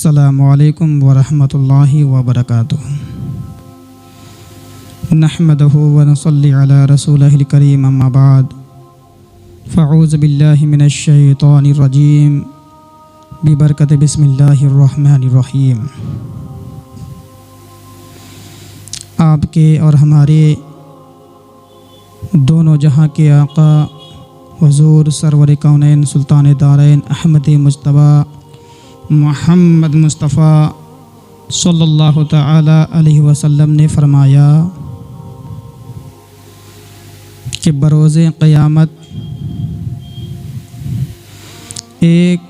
अस्सलामु अलैकुम वरहमतुल्लाहि वबरकातुहू। नहमदुहु व नसल्ली अला रसूलिहिल करीम अम्मा बाद। फ़अऊज़ु बिल्लाहि मिनश शैतानिर रजीम। बिबरकति बिस्मिल्लाहिर रहमानिर रहीम। आपके और हमारे दोनों जहां के आका हुज़ूर सरवर कौनैन सुल्तान दारैन अहमद मुज्तबा मोहम्मद मुस्तफ़ा सल्लल्लाहु तआला अलैहि वसल्लम ने फ़रमाया कि बरोज़े क़यामत एक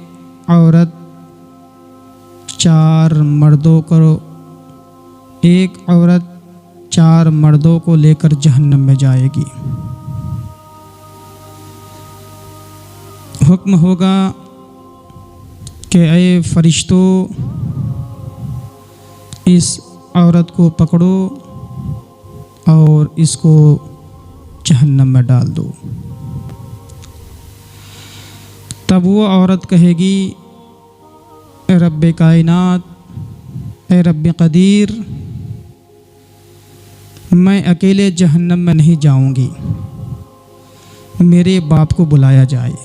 औरत चार मर्दों को लेकर जहन्नम में जाएगी। हुक्म होगा कि ऐ फरिश्तों, इस औरत को पकड़ो और इसको जहन्नम में डाल दो। तब वो औरत कहेगी, ए रब्बे कायनात, ए रब्बे कदीर, मैं अकेले जहन्नम में नहीं जाऊंगी, मेरे बाप को बुलाया जाए।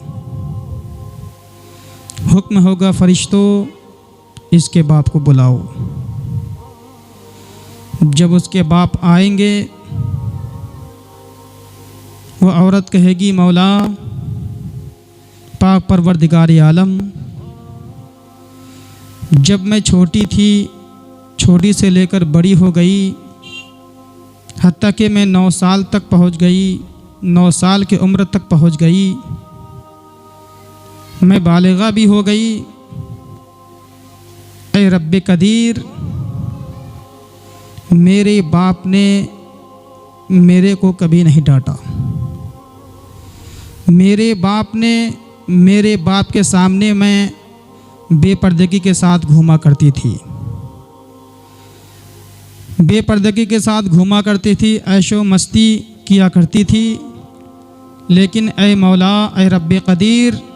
हुक्म होगा, फरिश्तों, इसके बाप को बुलाओ। जब उसके बाप आएंगे, वो औरत कहेगी, मौला पाक परवरदिगार आलम, जब मैं छोटी थी, छोटी से लेकर बड़ी हो गई, हत्ता कि मैं 9 साल तक पहुंच गई, 9 साल की उम्र तक पहुंच गई, मैं बालिगा भी हो गई। ऐ रब्बे कदीर, मेरे बाप ने मेरे को कभी नहीं डांटा। मेरे बाप के सामने मैं बेपर्दगी के साथ घूमा करती थी, बेपर्दगी के साथ घूमा करती थी, ऐशो मस्ती किया करती थी। लेकिन ऐ मौला, ऐ रब्बे कदीर,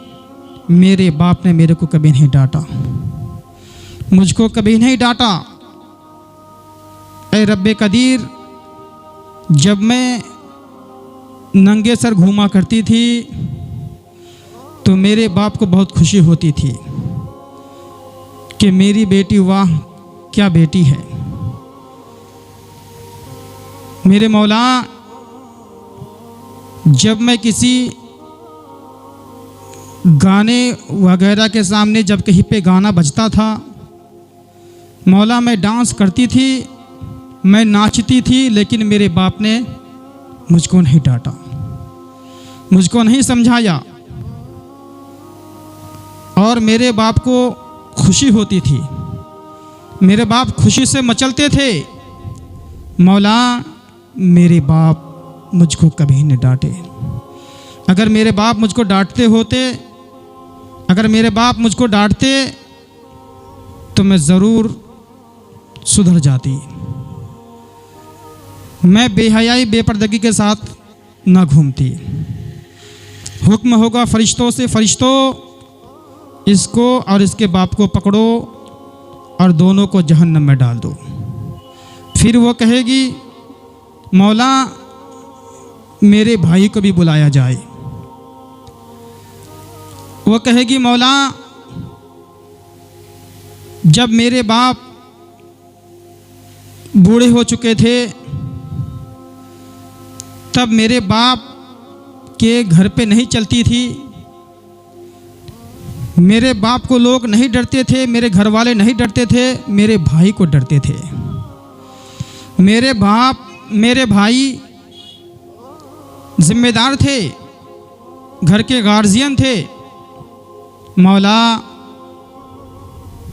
मेरे बाप ने मेरे को कभी नहीं डांटा, मुझको कभी नहीं डांटा। ऐ रब्बे कदीर, जब मैं नंगे सर घूमा करती थी तो मेरे बाप को बहुत खुशी होती थी कि मेरी बेटी, वाह क्या बेटी है। मेरे मौला, जब मैं किसी गाने वगैरह के सामने, जब कहीं पे गाना बजता था, मौला मैं डांस करती थी, मैं नाचती थी, लेकिन मेरे बाप ने मुझको नहीं डांटा, मुझको नहीं समझाया। और मेरे बाप को खुशी होती थी, मेरे बाप खुशी से मचलते थे। मौला, मेरे बाप मुझको कभी नहीं डांटे। अगर मेरे बाप मुझको डांटते होते, अगर मेरे बाप मुझको डांटते तो मैं ज़रूर सुधर जाती, मैं बेहयाई बेपर्दगी के साथ न घूमती। हुक्म होगा फरिश्तों से, फरिश्तों, इसको और इसके बाप को पकड़ो और दोनों को जहन्नम में डाल दो। फिर वो कहेगी, मौला मेरे भाई को भी बुलाया जाए। वो कहेगी, मौला जब मेरे बाप बूढ़े हो चुके थे, तब मेरे बाप के घर पे नहीं चलती थी, मेरे बाप को लोग नहीं डरते थे, मेरे घर वाले नहीं डरते थे, मेरे भाई को डरते थे। मेरे भाई जिम्मेदार थे, घर के गार्जियन थे। मौला,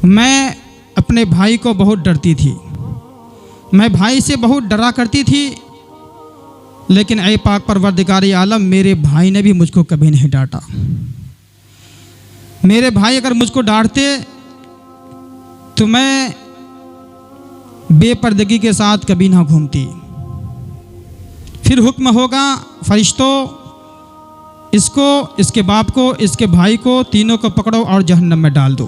मैं अपने भाई को बहुत डरती थी, मैं भाई से बहुत डरा करती थी, लेकिन ऐ पाक परवरदिगार आलम, मेरे भाई ने भी मुझको कभी नहीं डांटा। मेरे भाई अगर मुझको डांटते तो मैं बेपर्दगी के साथ कभी ना घूमती। फिर हुक्म होगा, फरिश्तों, इसको, इसके बाप को, इसके भाई को, तीनों को पकड़ो और जहन्नम में डाल दो।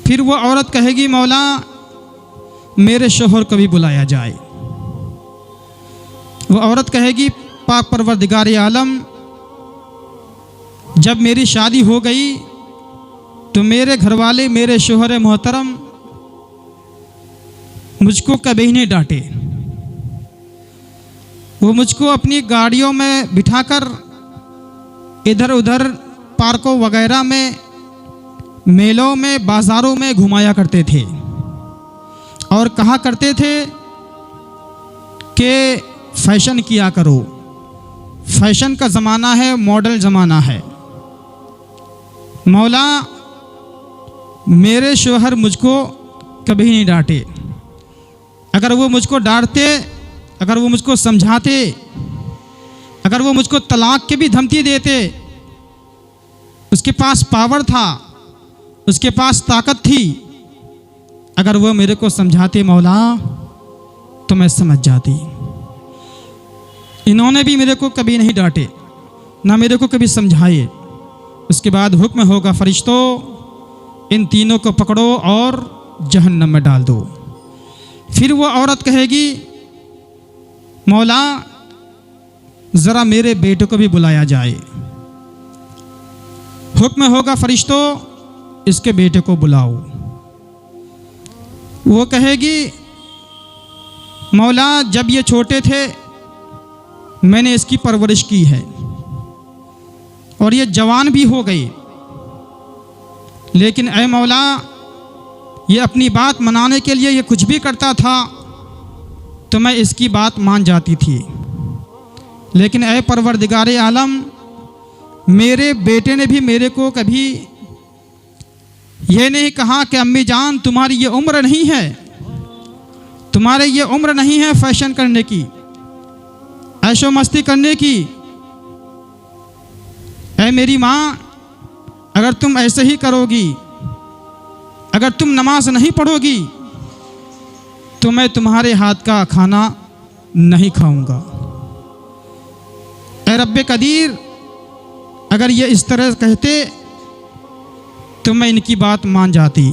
फिर वो औरत कहेगी मौला मेरे शोहर को भी बुलाया जाए। वो औरत कहेगी पाक परवरदिगार आलम, जब मेरी शादी हो गई तो मेरे घरवाले मेरे शोहर मोहतरम मुझको कभी नहीं डांटे। वो मुझको अपनी गाड़ियों में बिठाकर इधर उधर पार्कों वगैरह में, मेलों में, बाज़ारों में घुमाया करते थे और कहा करते थे कि फैशन किया करो, फैशन का ज़माना है, मॉडल ज़माना है। मौला मेरे शोहर मुझको कभी नहीं डांटे। अगर वो मुझको डांटते, अगर वो मुझको समझाते, अगर वो मुझको तलाक की भी धमकी देते, उसके पास पावर था, उसके पास ताकत थी, अगर वो मेरे को समझाते मौला तो मैं समझ जाती। इन्होंने भी मेरे को कभी नहीं डांटे, ना मेरे को कभी समझाए। उसके बाद हुक्म होगा फरिश्तों इन तीनों को पकड़ो और जहन्नम में डाल दो। फिर वो औरत कहेगी मौला ज़रा मेरे बेटे को भी बुलाया जाए। हुक्म होगा फरिश्तों इसके बेटे को बुलाओ। वो कहेगी मौला जब ये छोटे थे मैंने इसकी परवरिश की है और ये जवान भी हो गई, लेकिन ऐ मौला ये अपनी बात मनाने के लिए ये कुछ भी करता था तो मैं इसकी बात मान जाती थी। लेकिन ऐ परवरदिगार आलम मेरे बेटे ने भी मेरे को कभी ये नहीं कहा कि अम्मी जान तुम्हारी ये उम्र नहीं है, तुम्हारे ये उम्र नहीं है फैशन करने की, ऐशो मस्ती करने की। ऐ मेरी माँ अगर तुम ऐसे ही करोगी, अगर तुम नमाज नहीं पढ़ोगी तो मैं तुम्हारे हाथ का खाना नहीं खाऊंगा। ऐ रब्बे कदीर अगर ये इस तरह कहते तो मैं इनकी बात मान जाती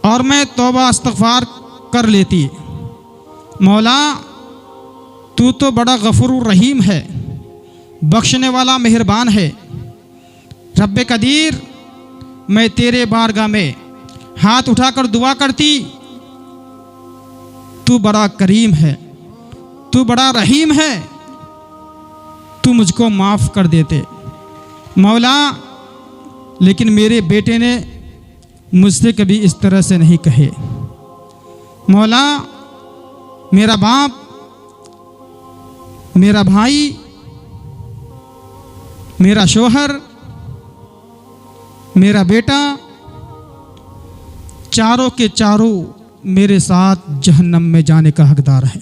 और मैं तौबा इस्तग़फ़ार कर लेती। मौला तू तो बड़ा गफूर रहीम है, बख्शने वाला मेहरबान है। रब्बे कदीर मैं तेरे बारगाह में हाथ उठाकर दुआ करती, तू बड़ा करीम है, तू बड़ा रहीम है, तू मुझको माफ़ कर देते मौला। लेकिन मेरे बेटे ने मुझसे कभी इस तरह से नहीं कहे। मौला मेरा बाप, मेरा भाई, मेरा शोहर, मेरा बेटा, चारों के चारों मेरे साथ जहन्नम में जाने का हकदार है।